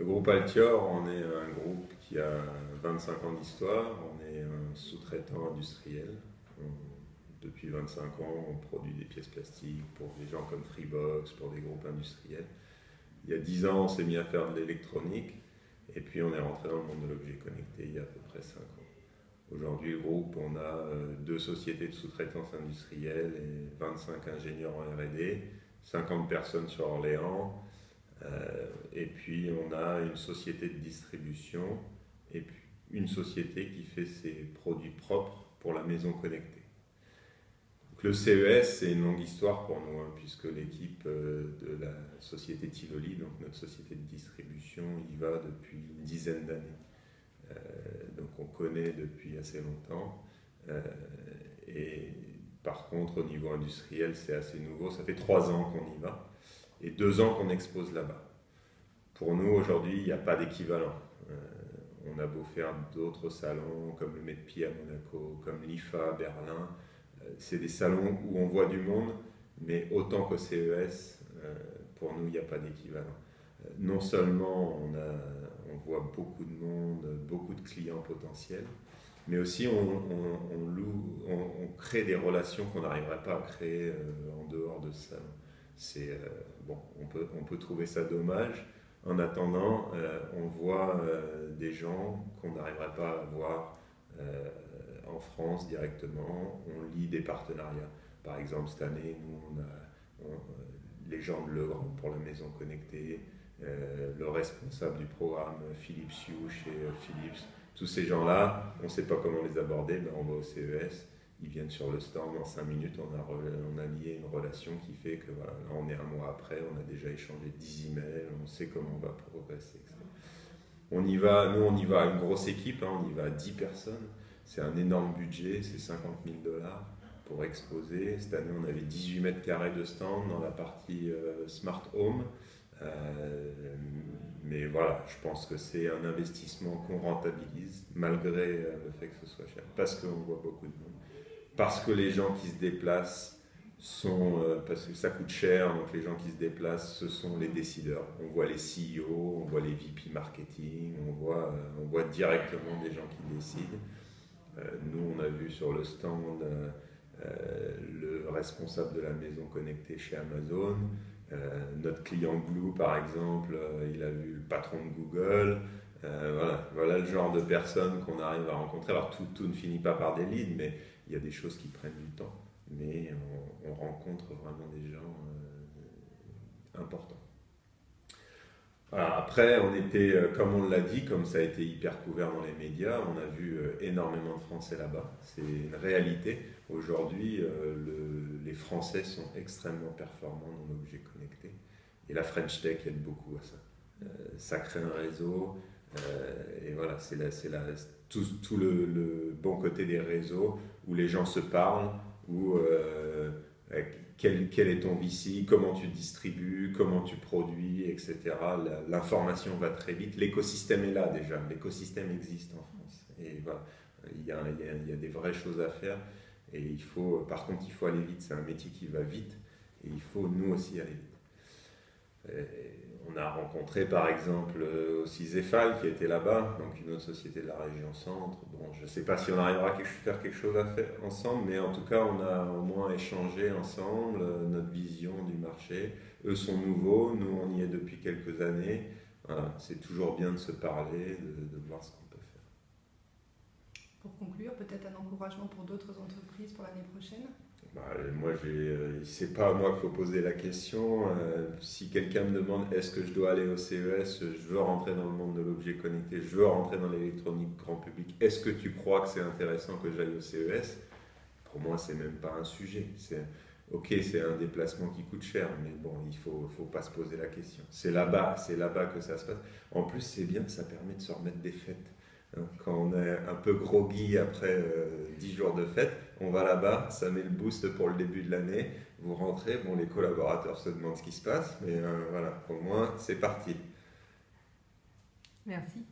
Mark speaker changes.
Speaker 1: Le groupe Altior, on est un groupe qui a 25 ans d'histoire, on est un sous-traitant industriel. Depuis 25 ans, on produit des pièces plastiques pour des gens comme Freebox, pour des groupes industriels. Il y a 10 ans, on s'est mis à faire de l'électronique et puis on est rentré dans le monde de l'objet connecté il y a à peu près 5 ans. Aujourd'hui, le groupe, on a 2 sociétés de sous-traitance industrielle et 25 ingénieurs en R&D, 50 personnes sur Orléans. Et puis on a une société de distribution et puis une société qui fait ses produits propres pour la maison connectée. Donc le CES, c'est une longue histoire pour nous, hein, puisque l'équipe de la société Tivoli, donc notre société de distribution, y va depuis une dizaine d'années. Donc on connaît depuis assez longtemps. Et par contre, au niveau industriel, c'est assez nouveau. Ça fait 3 ans qu'on y va et 2 ans qu'on expose là-bas. Pour nous, aujourd'hui, il n'y a pas d'équivalent. On a beau faire d'autres salons, comme le Medpi à Monaco, comme l'IFA à Berlin. C'est des salons où on voit du monde, mais autant qu'au CES, pour nous, il n'y a pas d'équivalent. Non seulement on voit beaucoup de monde, beaucoup de clients potentiels, mais aussi on crée des relations qu'on n'arriverait pas à créer en dehors de ce salon. Bon, on peut trouver ça dommage. En attendant, on voit des gens qu'on n'arriverait pas à voir en France directement. On lie des partenariats. Par exemple, cette année, nous, on a les gens de Legrand pour la maison connectée, le responsable du programme Philippe Sioux chez Philips. Tous ces gens-là, on ne sait pas comment les aborder, mais on va au CES. Ils viennent sur le stand en 5 minutes, on a lié une relation qui fait que voilà, là on est un mois après, on a déjà échangé 10 emails, on sait comment on va progresser, etc. On y va, nous on y va à une grosse équipe, hein, on y va à 10 personnes, c'est un énorme budget, c'est 50 000 $ pour exposer. Cette année on avait 18 mètres carrés de stand dans la partie Smart Home. Mais voilà, je pense que c'est un investissement qu'on rentabilise malgré le fait que ce soit cher, parce qu'on voit beaucoup de monde. Parce que les gens qui se déplacent parce que ça coûte cher, donc les gens qui se déplacent, ce sont les décideurs. On voit les CEO, on voit les VP marketing, on voit directement des gens qui décident. Nous, on a vu sur le stand le responsable de la maison connectée chez Amazon. Notre client Glue, par exemple, il a vu le patron de Google. Voilà le genre de personnes qu'on arrive à rencontrer. Alors tout ne finit pas par des leads, mais il y a des choses qui prennent du temps. Mais on rencontre vraiment des gens importants. Voilà, après, on était, comme on l'a dit, comme ça a été hyper couvert dans les médias, on a vu énormément de Français là-bas. C'est une réalité. Aujourd'hui, les Français sont extrêmement performants dans l'objet connecté. Et la French Tech aide beaucoup à ça. Ça crée un réseau. Et voilà, c'est tout le bon côté des réseaux où les gens se parlent, où quel est ton VC, comment tu distribues, comment tu produis, etc. L'information va très vite. L'écosystème est là déjà. L'écosystème existe en France. Et voilà, il y a des vraies choses à faire. Et par contre, il faut aller vite. C'est un métier qui va vite. Et il faut nous aussi aller vite. On a rencontré par exemple aussi Zefal qui était là-bas, donc une autre société de la région centre. Bon, je ne sais pas si on arrivera à faire quelque chose à faire ensemble, mais en tout cas on a au moins échangé ensemble notre vision du marché. Eux sont nouveaux, nous on y est depuis quelques années. Voilà, c'est toujours bien de se parler, de voir ce qu'on peut faire.
Speaker 2: Pour conclure, peut-être un encouragement pour d'autres entreprises pour l'année prochaine?
Speaker 1: Moi, c'est pas à moi qu'il faut poser la question. Si quelqu'un me demande est-ce que je dois aller au CES, je veux rentrer dans le monde de l'objet connecté, je veux rentrer dans l'électronique grand public, est-ce que tu crois que c'est intéressant que j'aille au CES? Pour moi, c'est même pas un sujet. Ok, c'est un déplacement qui coûte cher, mais bon, il faut pas se poser la question. C'est là-bas que ça se passe. En plus, c'est bien, ça permet de se remettre des fêtes. Quand on est un peu groggy après 10 jours de fête, on va là-bas, ça met le boost pour le début de l'année. Vous rentrez, bon, les collaborateurs se demandent ce qui se passe, mais voilà, au moins c'est parti.
Speaker 2: Merci.